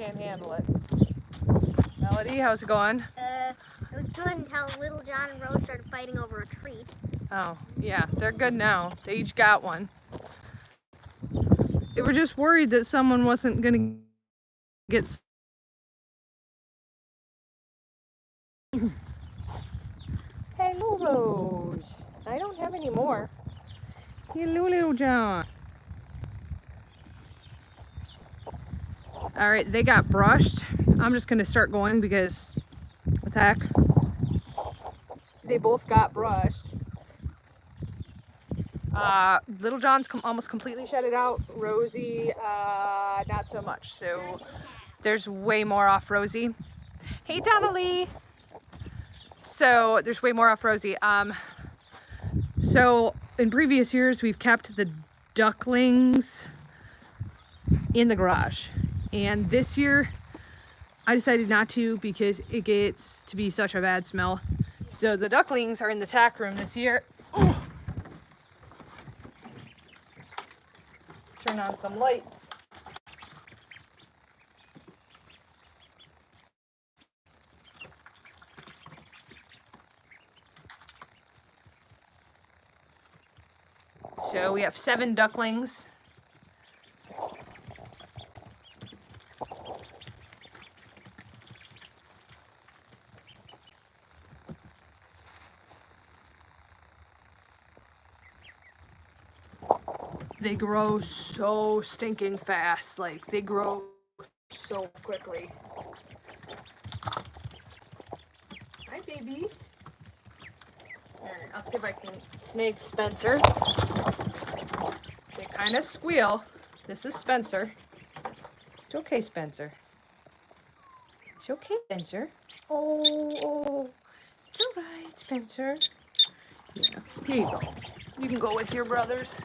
can't handle it. Melody, how's it going? It was good until Little John and Rose started fighting over a treat. Oh, yeah, they're good now. They each got one. They were just worried that someone wasn't going to get... Hello, Rose. I don't have any more. Hello, Little John. All right, they got brushed. I'm just going to start going because, what the heck? They both got brushed. Little John's almost completely shedded out. Rosie, not so much. So there's way more off Rosie. Hey, Donnelly. So there's way more off Rosie. So in previous years, we've kept the ducklings in the garage. And this year, I decided not to because it gets to be such a bad smell. So the ducklings are in the tack room this year. Oh. Turn on some lights. So we have 7 ducklings. They grow so stinking fast. Like, they grow so quickly. Hi, babies. Alright, I'll see if I can snake Spencer. They kind of squeal. This is Spencer. It's okay, Spencer. It's okay, Spencer. Oh, it's all right, Spencer. Yeah, here you go. You can go with your brothers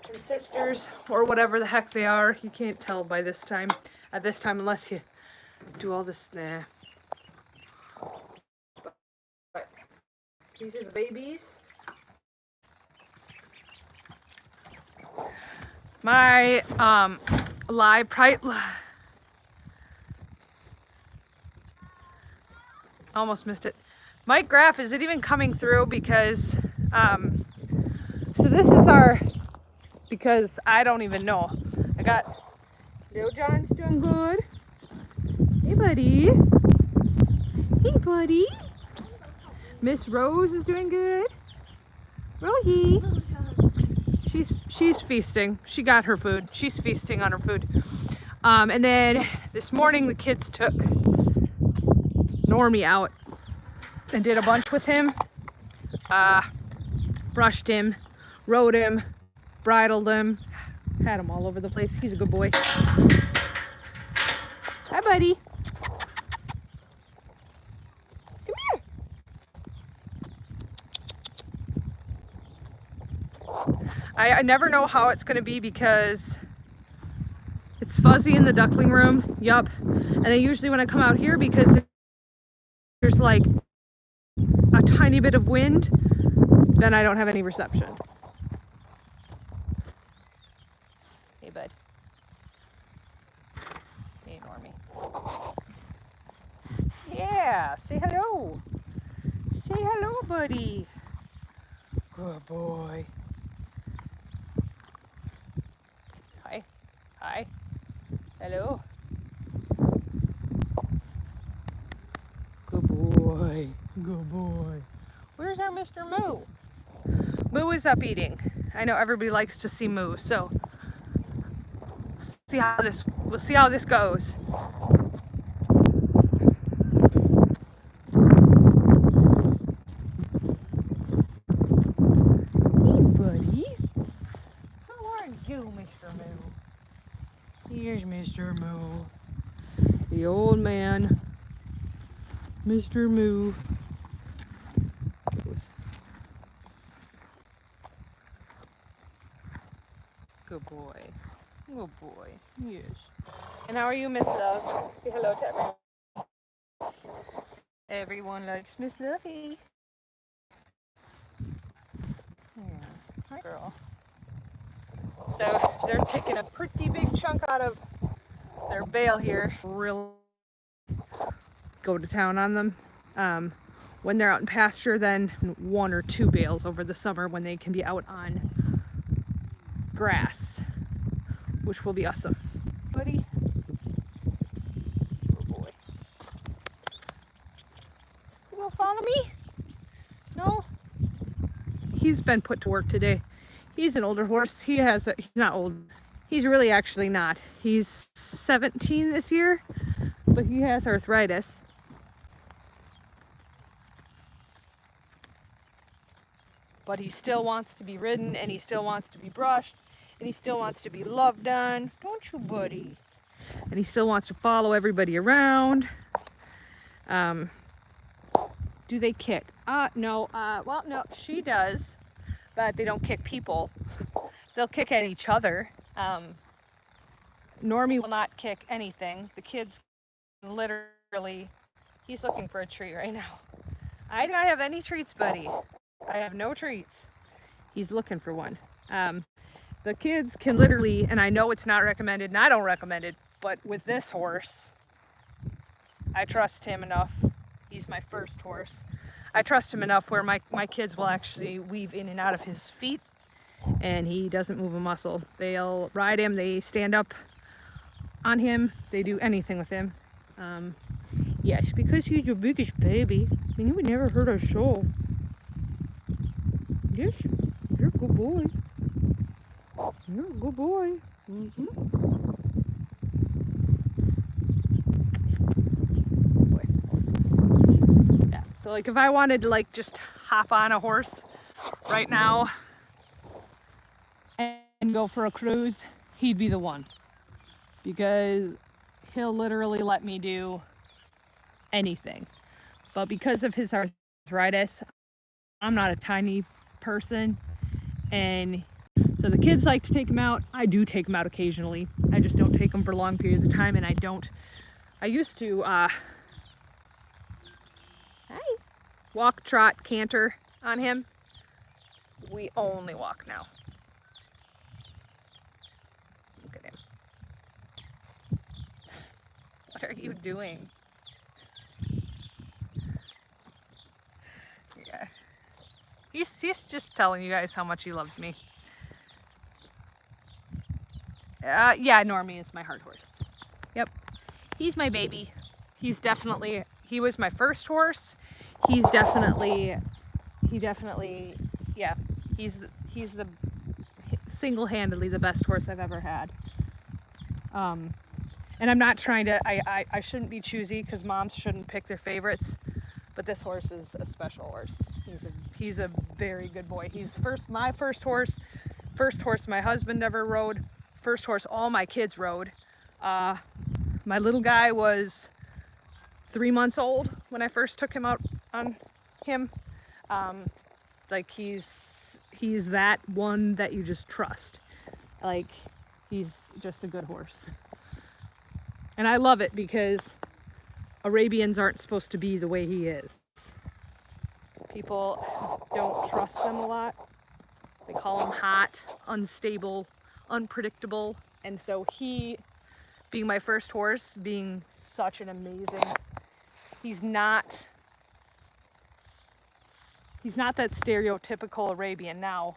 and sisters, or whatever the heck they are. You can't tell by this time, at this time, unless you do all this. Nah. But these are the babies. My live almost missed it. Mike Graff, is it even coming through? Because so this is our, because I don't even know. I got Little John's doing good. Hey, buddy. Hey, buddy. Miss Rose is doing good. Rosie. She's feasting. She got her food. She's feasting on her food. And then this morning the kids took Normie out and did a bunch with him. Brushed him, rode him, bridled him, had him all over the place. He's a good boy. Hi, buddy. Come here. I never know how it's going to be because it's fuzzy in the duckling room. Yup. And then usually when I come out here, because there's like a tiny bit of wind, then I don't have any reception. Hey, bud. Hey, Normie. Yeah, say hello. Say hello, buddy. Good boy. Hi. Hi. Hello. Good boy. Good boy. Where's our Mr. Moo? Moo is up eating. I know everybody likes to see Moo, so we'll see how this goes. Hey, buddy. How are you, Mr. Moo? Here's Mr. Moo. The old man. Mr. Moo. Good boy. Good boy. Yes. And how are you, Miss Love? Say hello to everyone. Everyone likes Miss Lovey. Yeah. Hi, girl. So they're taking a pretty big chunk out of their bale here. Really go to town on them. When they're out in pasture, then 1 or 2 bales over the summer when they can be out on grass, which will be awesome. Buddy. Oh boy. You gonna follow me? No? He's been put to work today. He's an older horse. He's not old. He's really actually not. He's 17 this year, but he has arthritis. But he still wants to be ridden, and he still wants to be brushed, and he still wants to be loved on. Don't you, buddy? And he still wants to follow everybody around. Do they kick? No. Well, no, she does, but they don't kick people. They'll kick at each other. Normie will not kick anything. The kids literally, he's looking for a treat right now. I do not have any treats, buddy. I have no treats. He's looking for one. The kids can literally, and I know it's not recommended, and I don't recommend it, but with this horse, I trust him enough. He's my first horse. I trust him enough where my kids will actually weave in and out of his feet, and he doesn't move a muscle. They'll ride him, they stand up on him, they do anything with him. Yes, because he's your biggest baby. I mean, you would never hurt our soul. Yes, you're a good boy. You're a good boy. Boy. Yeah. So like if I wanted to like just hop on a horse right now and go for a cruise, he'd be the one. Because he'll literally let me do anything. But because of his arthritis, I'm not a tiny person, and so the kids like to take him out. I do take him out occasionally. I just don't take him for long periods of time, and I used to walk, trot, canter on him. We only walk now. Look at him. What are you doing? Yeah. He's just telling you guys how much he loves me. Yeah, Normie is my heart horse. Yep. He's my baby. He was my first horse. He definitely, yeah, he's the single-handedly the best horse I've ever had. And I'm not trying to, I shouldn't be choosy because moms shouldn't pick their favorites, but this horse is a special horse. He's a very good boy. He's my first horse my husband ever rode, first horse all my kids rode. My little guy was 3 months old when I first took him out on him. Like he's that one that you just trust. Like he's just a good horse. And I love it because Arabians aren't supposed to be the way he is. People don't trust them a lot. They call him hot, unstable, unpredictable. And so he, being my first horse, being such an amazing, he's not that stereotypical Arabian. Now,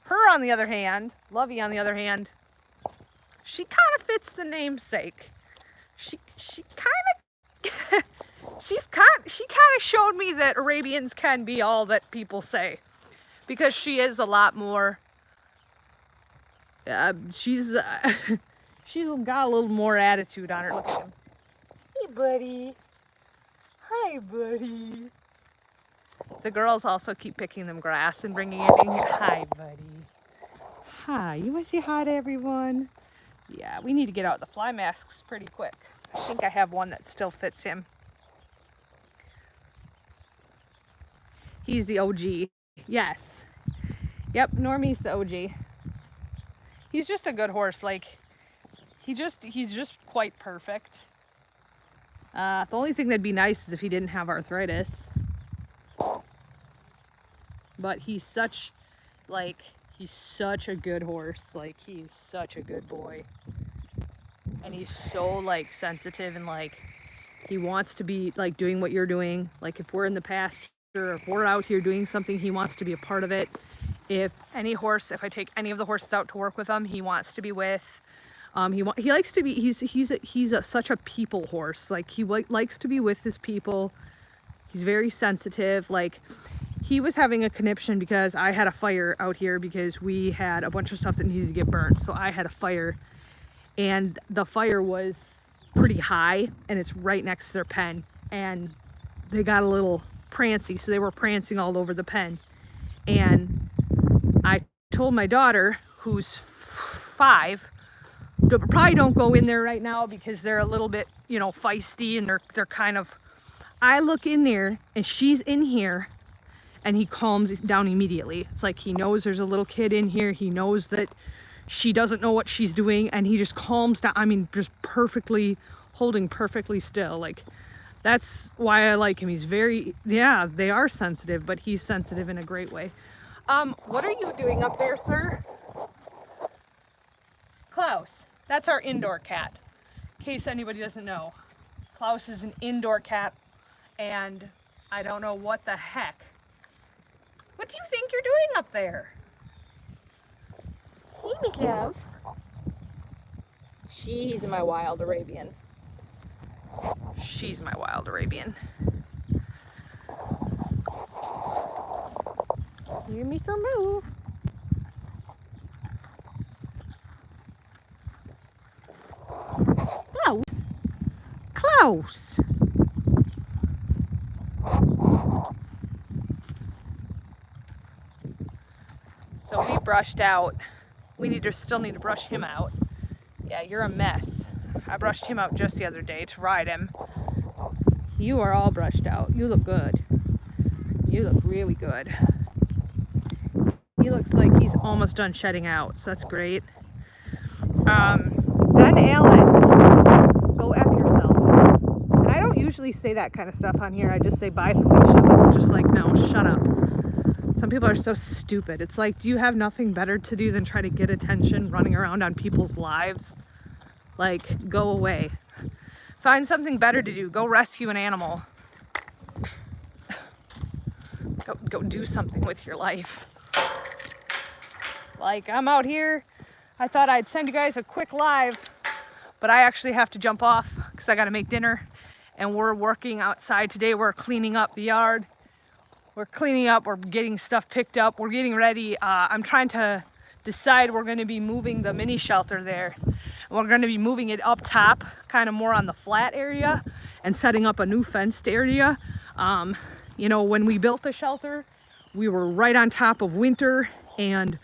her on the other hand, Lovey on the other hand, she kind of fits the namesake. She kind of showed me that Arabians can be all that people say, because she is a lot more. She's got a little more attitude on her. Look at him. Hey, buddy. Hi, buddy. The girls also keep picking them grass and bringing it in here. Hi, buddy. Hi. You want to say hi to everyone? Yeah, we need to get out the fly masks pretty quick. I think I have one that still fits him. He's the OG. Yes. Yep, Normie's the OG. He's just a good horse. Like, he's just quite perfect. The only thing that'd be nice is if he didn't have arthritis. But he's such a good horse. Like, he's such a good boy. and he's so like sensitive and like he wants to be like doing what you're doing. Like if we're in the pasture, if we're out here doing something, he wants to be a part of it. If I take any of the horses out to work with him, he wants to be with. He likes to be. He's such a people horse. Like he likes to be with his people. He's very sensitive. Like he was having a conniption because I had a fire out here because we had a bunch of stuff that needed to get burnt. So I had a fire, and the fire was pretty high, and it's right next to their pen. And they got a little prancy, so they were prancing all over the pen. And I told my daughter, who's 5, probably don't go in there right now because they're a little bit, you know, feisty, and they're kind of. I look in there and she's in here, and he calms down immediately. It's like he knows there's a little kid in here. He knows that she doesn't know what she's doing, and he just calms down. I mean, just holding perfectly still. Like that's why I like him. He's very, yeah, they are sensitive, but he's sensitive in a great way. What are you doing up there, sir? Klaus. That's our indoor cat, in case anybody doesn't know. Klaus is an indoor cat, and I don't know what the heck. What do you think you're doing up there? Hey, Miss Love. She's my wild Arabian. She's my wild Arabian. You make her move. Klaus. Klaus. So we brushed out. We still need to brush him out. Yeah, you're a mess. I brushed him out just the other day to ride him. You are all brushed out. You look good. You look really good. He looks like he's almost done shedding out, so that's great. Ben Allen, go F yourself. And I don't usually say that kind of stuff on here. I just say bye, Felicia, but it's just like, no, shut up. Some people are so stupid. It's like, do you have nothing better to do than try to get attention running around on people's lives? Like, go away. Find something better to do. Go rescue an animal. Go do something with your life. Like, I'm out here. I thought I'd send you guys a quick live, but I actually have to jump off because I got to make dinner. And we're working outside today. We're cleaning up the yard. We're cleaning up. We're getting stuff picked up. We're getting ready. I'm trying to decide we're going to be moving the mini shelter there. We're going to be moving it up top, kind of more on the flat area, and setting up a new fenced area. You know, when we built the shelter, we were right on top of winter, and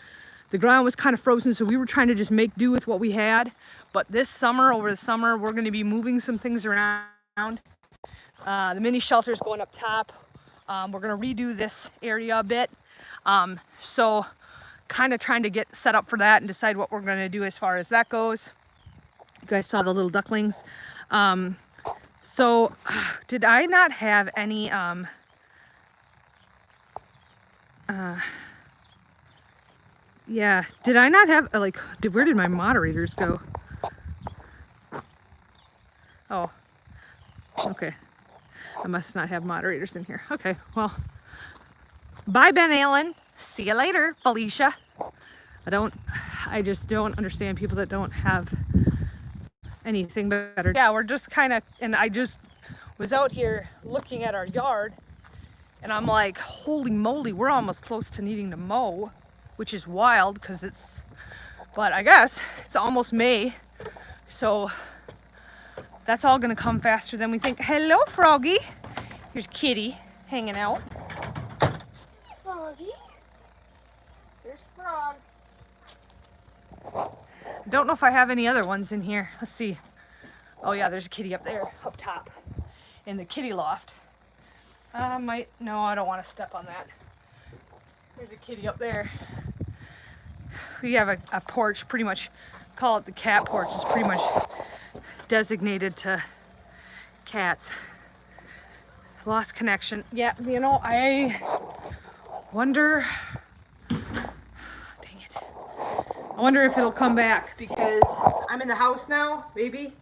the ground was kind of frozen, so we were trying to just make do with what we had. But this summer, over the summer, we're going to be moving some things around. The mini shelter is going up top. We're going to redo this area a bit. So kind of trying to get set up for that and decide what we're going to do as far as that goes. You guys saw the little ducklings. So did I not have any yeah, did I not have like where did my moderators go? Oh, okay, I must not have moderators in here. Okay, well, bye Ben Allen, see you later Felicia. I just don't understand people that don't have anything better. Yeah, we're just kind of, and I just was out here looking at our yard, and I'm like, holy moly, we're almost close to needing to mow, which is wild because it's, but I guess it's almost May, so that's all gonna come faster than we think. Hello, Froggy. Here's Kitty hanging out. Froggy. Here's Frog. I don't know if I have any other ones in here. Let's see. Oh yeah, there's a kitty up there, up top, in the kitty loft. No, I don't want to step on that. There's a kitty up there. We have a porch, pretty much, call it the cat porch. It's pretty much designated to cats. Lost connection. Yeah, you know, I wonder, dang it. I wonder if it'll come back because I'm in the house now, maybe.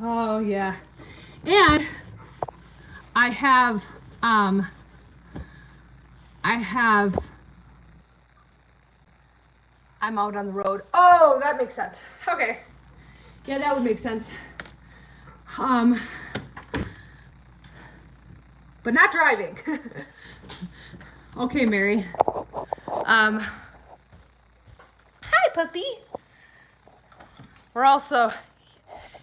Oh yeah. And I'm out on the road. Oh, that makes sense. Okay. Yeah, that would make sense. But not driving. Okay, Mary. Hi, puppy. We're also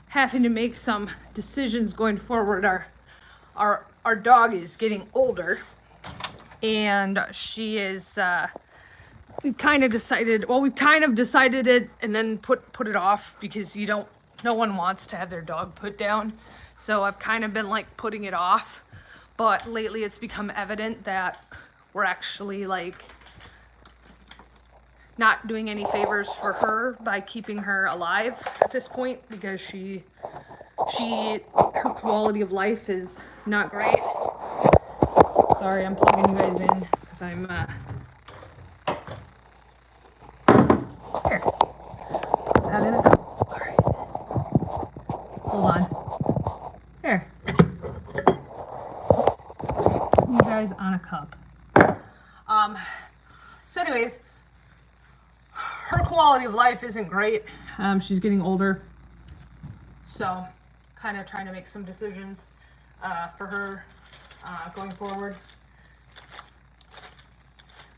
having to make some decisions going forward. Our dog is getting older, and she is. We've kind of decided it, and then put it off because no one wants to have their dog put down. So I've kind of been like putting it off, but lately it's become evident that we're actually like not doing any favors for her by keeping her alive at this point, because her quality of life is not great. Sorry, I'm plugging you guys in because I'm here. Put that in it. All right. Hold on. There. Putting you guys on a cup. So anyways, her quality of life isn't great. She's getting older. So kind of trying to make some decisions for her going forward.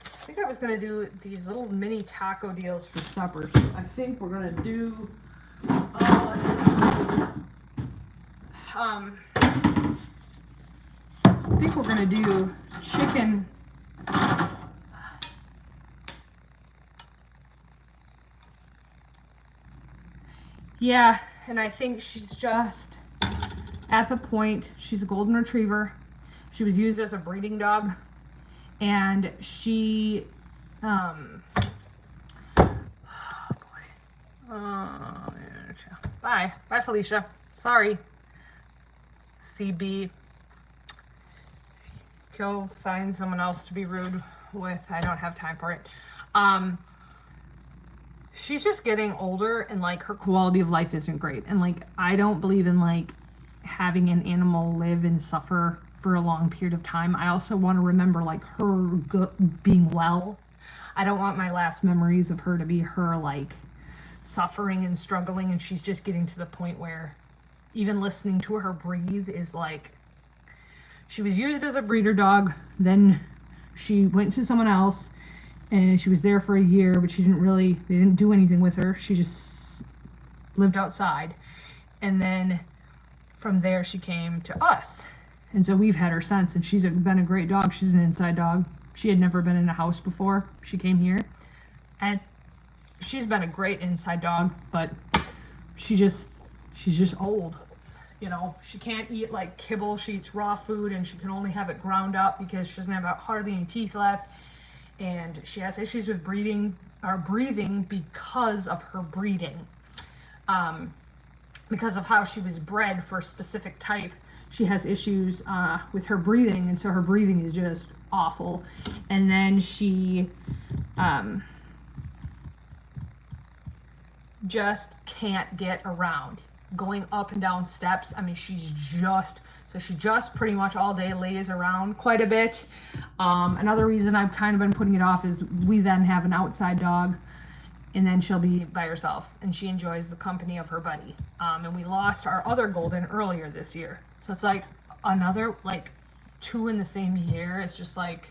I think I was going to do these little mini taco deals for supper. So I think we're going to do, I think we're going to do chicken. Yeah, and I think she's just at the point, she's a golden retriever. She was used as a breeding dog, and she, oh boy. Bye, Felicia. Sorry. CB. Go find someone else to be rude with. I don't have time for it. She's just getting older, and like her quality of life isn't great. And like, I don't believe in like having an animal live and suffer for a long period of time. I also want to remember like her being well. I don't want my last memories of her to be her like suffering and struggling, and she's just getting to the point where even listening to her breathe is like, she was used as a breeder dog, then she went to someone else, and she was there for a year, but they didn't do anything with her. She just lived outside. And then from there, she came to us. And so we've had her since, and she's been a great dog. She's an inside dog. She had never been in a house before she came here. And she's been a great inside dog, but she's just old. You know, she can't eat like kibble. She eats raw food, and she can only have it ground up because she doesn't have hardly any teeth left. And she has issues with breathing because of her breeding. Because of how she was bred for a specific type, she has issues with her breathing, and so her breathing is just awful. And then she just can't get around. Going up and down steps, I mean, she just pretty much all day lays around quite a bit. Another reason I've kind of been putting it off is we then have an outside dog, and then she'll be by herself, and she enjoys the company of her buddy. And we lost our other golden earlier this year. So it's like another, like 2 in the same year. It's just like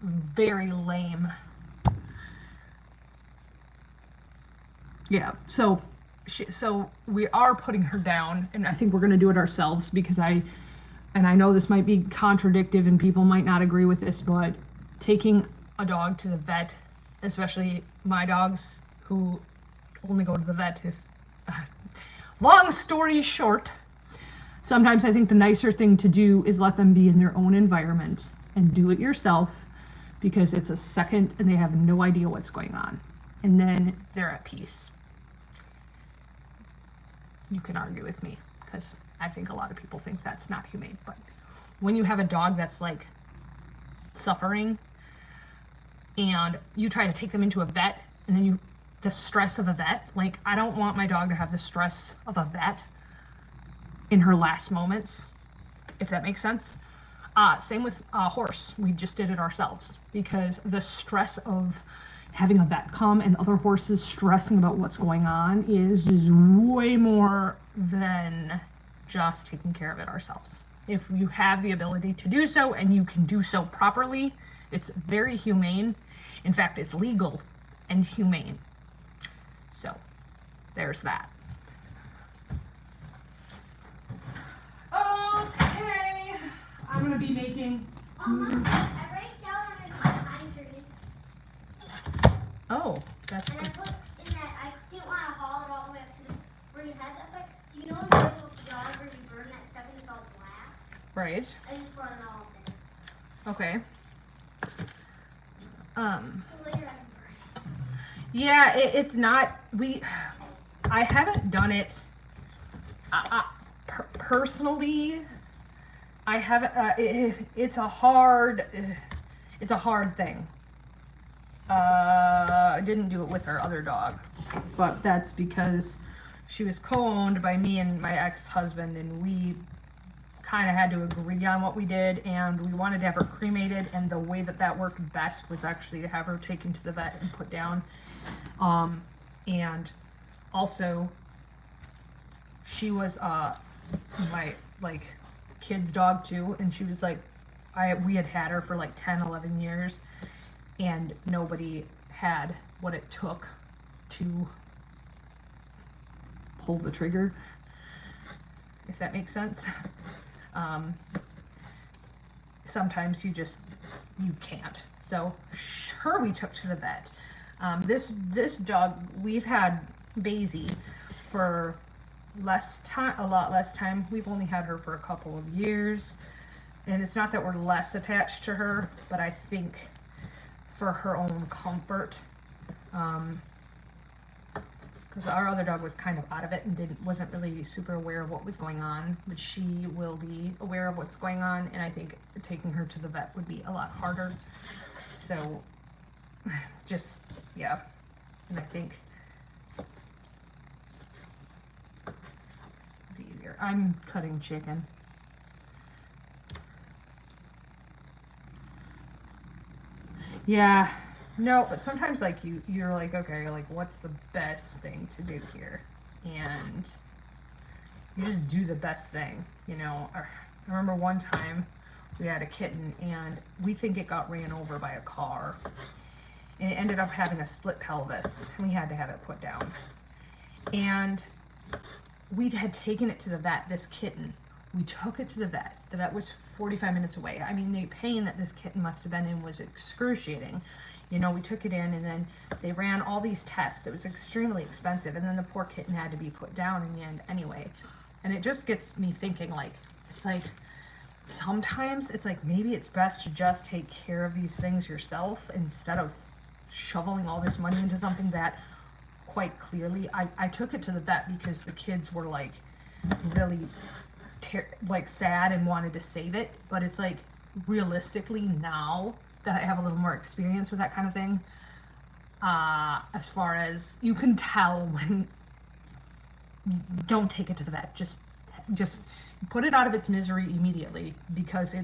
very lame. Yeah, so we are putting her down, and I think we're going to do it ourselves because I know this might be contradictive and people might not agree with this, but taking a dog to the vet, especially my dogs who only go to the vet if, long story short, sometimes I think the nicer thing to do is let them be in their own environment and do it yourself, because it's a second and they have no idea what's going on, and then they're at peace. You can argue with me because I think a lot of people think that's not humane, but when you have a dog that's like suffering and you try to take them into a vet and then the stress of a vet, like I don't want my dog to have the stress of a vet in her last moments, if that makes sense. Same with a horse. We just did it ourselves because the stress of having a vet come and other horses stressing about what's going on is just way more than just taking care of it ourselves. If you have the ability to do so and you can do so properly, it's very humane. In fact, it's legal and humane. So there's that. Okay, I'm gonna be making. I raked out one of the pine trees. Oh, that's and good. I put in that I didn't want to haul it all the way up to where you had that fight. So you know in the little yard where you burn that stuff and it's all black? Right. I just brought it all up there. Okay. So later I can burn it. Yeah, it's not. I haven't done it. Personally, I haven't. It's a hard thing. I didn't do it with our other dog, but that's because she was co-owned by me and my ex-husband, and we kind of had to agree on what we did, and we wanted to have her cremated, and the way that worked best was actually to have her taken to the vet and put down. And also she was my like kid's dog too, and she was like we had her for like 10-11 years, and nobody had what it took to pull the trigger, if that makes sense. Sometimes you can't. So her we took to the vet. This dog, we've had Basie for a lot less time. We've only had her for a couple of years, and it's not that we're less attached to her, but I think for her own comfort, because our other dog was kind of out of it and wasn't really super aware of what was going on, but she will be aware of what's going on, and I think taking her to the vet would be a lot harder. So just, yeah, and I think it'd be easier. I'm cutting chicken. Yeah, no, but sometimes like you're like, okay, like what's the best thing to do here? And you just do the best thing, you know. I remember one time we had a kitten and we think it got ran over by a car, and it ended up having a split pelvis, and we had to have it put down. And we had taken it to the vet, this kitten. We took it to the vet. The vet was 45 minutes away. I mean, the pain that this kitten must have been in was excruciating. You know, we took it in, and then they ran all these tests. It was extremely expensive, and then the poor kitten had to be put down in the end anyway. And it just gets me thinking, like, it's like, sometimes it's like maybe it's best to just take care of these things yourself instead of shoveling all this money into something that quite clearly, I took it to the vet because the kids were like really like sad and wanted to save it, but it's like realistically now that I have a little more experience with that kind of thing, as far as you can tell when don't take it to the vet, just put it out of its misery immediately, because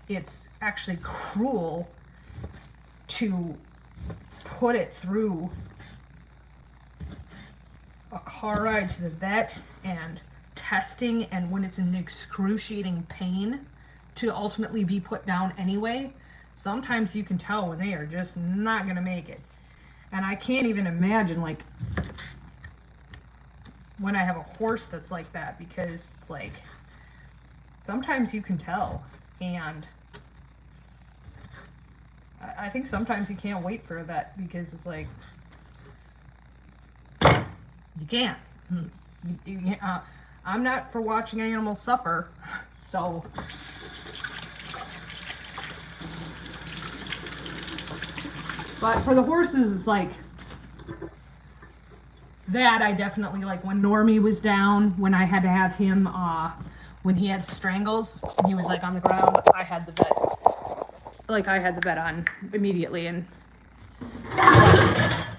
it's actually cruel to put it through a car ride to the vet and testing, and when it's in excruciating pain to ultimately be put down anyway. Sometimes you can tell when they are just not gonna make it. And I can't even imagine like when I have a horse that's like that, because it's like sometimes you can tell, and I think sometimes you can't wait for a vet because it's like you can't. I'm not for watching animals suffer, so but for the horses, it's like that I definitely like. When Normie was down, when I had to have him, when he had strangles, and he was like on the ground, I had the vet on immediately, and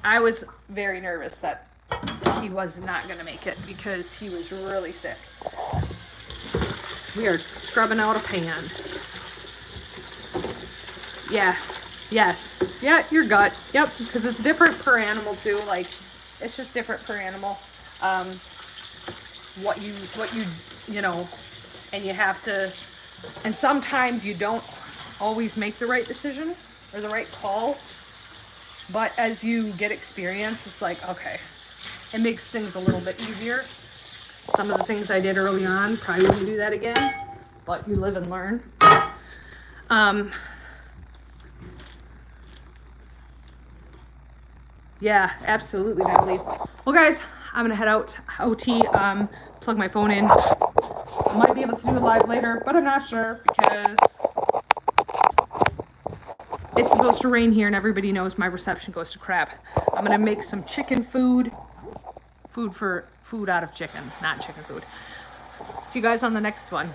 I was very nervous that he was not going to make it because he was really sick. We are scrubbing out a pan. Yeah. Yes. Yeah, your gut. Yep. Because it's different per animal too. Like, it's just different per animal. What you know, and you have to, and sometimes you don't always make the right decision or the right call. But as you get experience, it's like, okay, it makes things a little bit easier. Some of the things I did early on, probably wouldn't do that again, but you live and learn. Yeah, absolutely, Natalie. Well, guys, I'm gonna head out OT, plug my phone in. I might be able to do it live later, but I'm not sure because it's supposed to rain here and everybody knows my reception goes to crap. I'm gonna make some chicken food out of chicken, not chicken food. See you guys on the next one.